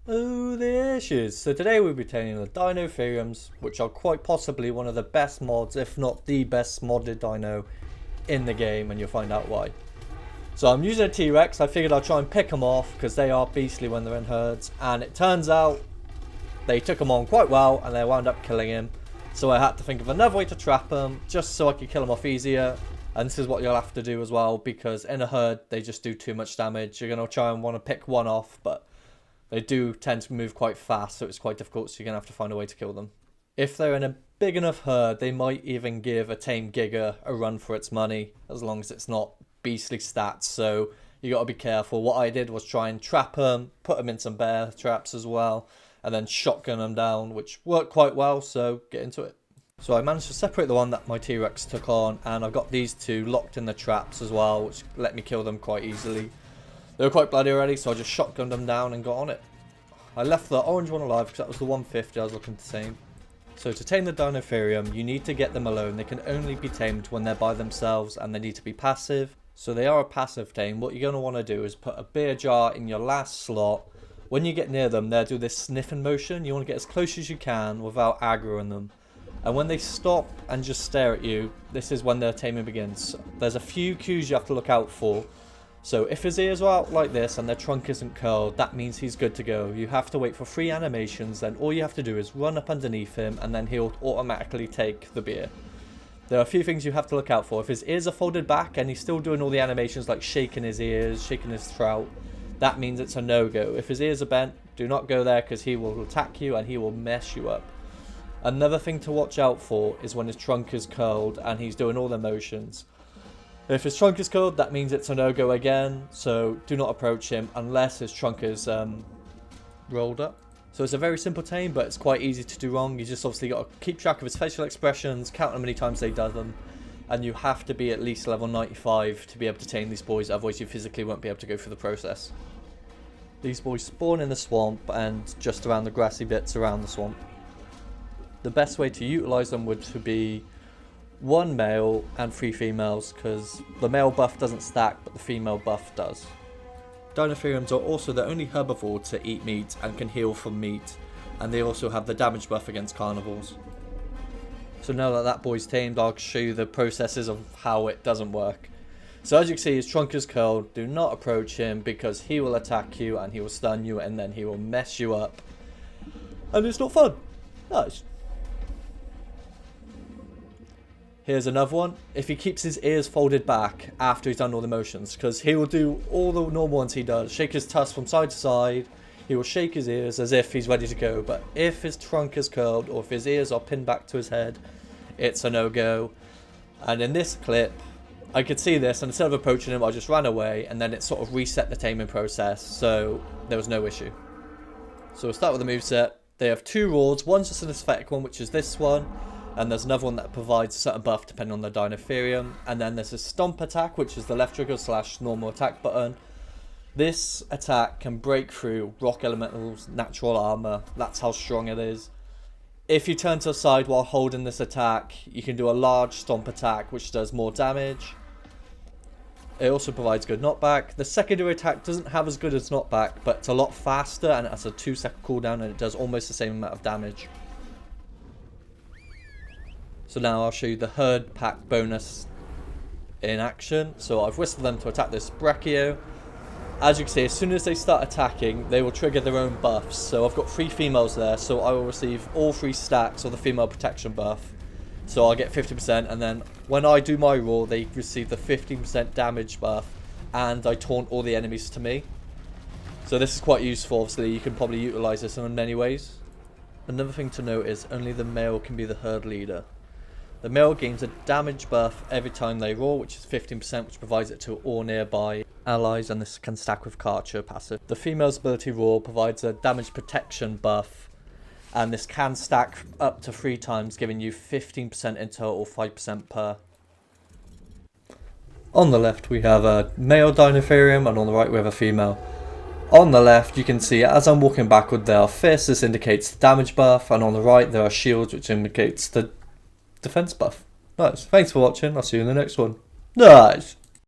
Oh, the issues. So today we'll be taming the DEINOTHERIUMs, which are quite possibly one of the best mods, if not the best modded dino in the game, and you'll find out why. So I'm using a T-Rex. I figured I'd try and pick them off because they are beastly when they're in herds, and it turns out they took him on quite well and they wound up killing him. So I had to think of another way to trap him just so I could kill him off easier. And this is what you'll have to do as well, because in a herd they just do too much damage. You're going to try and want to pick one off, but they do tend to move quite fast, so it's quite difficult, so you're going to have to find a way to kill them. If they're in a big enough herd, they might even give a tame Giga a run for its money, as long as it's not beastly stats, so you got to be careful. What I did was try and trap them, put them in some bear traps as well, and then shotgun them down, which worked quite well, so get into it. So I managed to separate the one that my T-Rex took on, and I've got these two locked in the traps as well, which let me kill them quite easily. They were quite bloody already, so I just shotgunned them down and got on it. I left the orange one alive because that was the 150 I was looking to tame. So to tame the DEINOTHERIUM, you need to get them alone. They can only be tamed when they're by themselves, and they need to be passive. So they are a passive tame. What you're going to want to do is put a beer jar in your last slot. When you get near them, they'll do this sniffing motion. You want to get as close as you can without aggroing them. And when they stop and just stare at you, this is when their taming begins. There's a few cues you have to look out for. So if his ears are out like this and their trunk isn't curled, that means he's good to go. You have to wait for 3 animations, then all you have to do is run up underneath him and then he'll automatically take the beer. There are a few things you have to look out for. If his ears are folded back and he's still doing all the animations like shaking his ears, shaking his throat, that means it's a no-go. If his ears are bent, do not go there because he will attack you and he will mess you up. Another thing to watch out for is when his trunk is curled and he's doing all the motions. If his trunk is curled, that means it's a no-go again, so do not approach him unless his trunk is rolled up. So it's a very simple tame, but it's quite easy to do wrong. You just obviously got to keep track of his facial expressions, count how many times they do them, and you have to be at least level 95 to be able to tame these boys, otherwise you physically won't be able to go through the process. These boys spawn in the swamp and just around the grassy bits around the swamp. The best way to utilise them would to be 1 male and 3 females, because the male buff doesn't stack but the female buff does. DEINOTHERIUMs are also the only herbivore to eat meat and can heal from meat, and they also have the damage buff against carnivores. So now that that boy's tamed, I'll show you the processes of how it doesn't work. So as you can see, his trunk is curled. Do not approach him because he will attack you and he will stun you and then he will mess you up, and it's not fun. Nice. Here's another one. If he keeps his ears folded back after he's done all the motions, because he will do all the normal ones he does, shake his tusks from side to side, he will shake his ears as if he's ready to go, but if his trunk is curled or if his ears are pinned back to his head, it's a no-go. And in this clip, I could see this, and instead of approaching him, I just ran away, and then it sort of reset the taming process, so there was no issue. So we'll start with the moveset. They have 2 roars. One's just an aesthetic one, which is this one, and there's another one that provides a certain buff depending on the DEINOTHERIUM. And then there's a stomp attack, which is the left trigger / normal attack button. This attack can break through rock elemental's natural armor. That's how strong it is. If you turn to the side while holding this attack, you can do a large stomp attack, which does more damage. It also provides good knockback. The secondary attack doesn't have as good as knockback, but it's a lot faster and it has a 2-second cooldown and it does almost the same amount of damage. So now I'll show you the herd pack bonus in action. So I've whistled them to attack this Brachio. As you can see, as soon as they start attacking, they will trigger their own buffs. So I've got 3 females there, so I will receive all 3 stacks of the female protection buff. So I'll get 50%, and then when I do my roar, they receive the 15% damage buff, and I taunt all the enemies to me. So this is quite useful. Obviously, you can probably utilise this in many ways. Another thing to note is only the male can be the herd leader. The male gains a damage buff every time they roar, which is 15%, which provides it to all nearby allies, and this can stack with Karcher passive. The female's ability roar provides a damage protection buff, and this can stack up to 3 times, giving you 15% in total, 5% per. On the left we have a male DEINOTHERIUM, and on the right we have a female. On the left you can see as I'm walking backward there are fists, this indicates the damage buff, and on the right there are shields, which indicates the defense buff. Nice. Thanks for watching. I'll see you in the next one. Nice.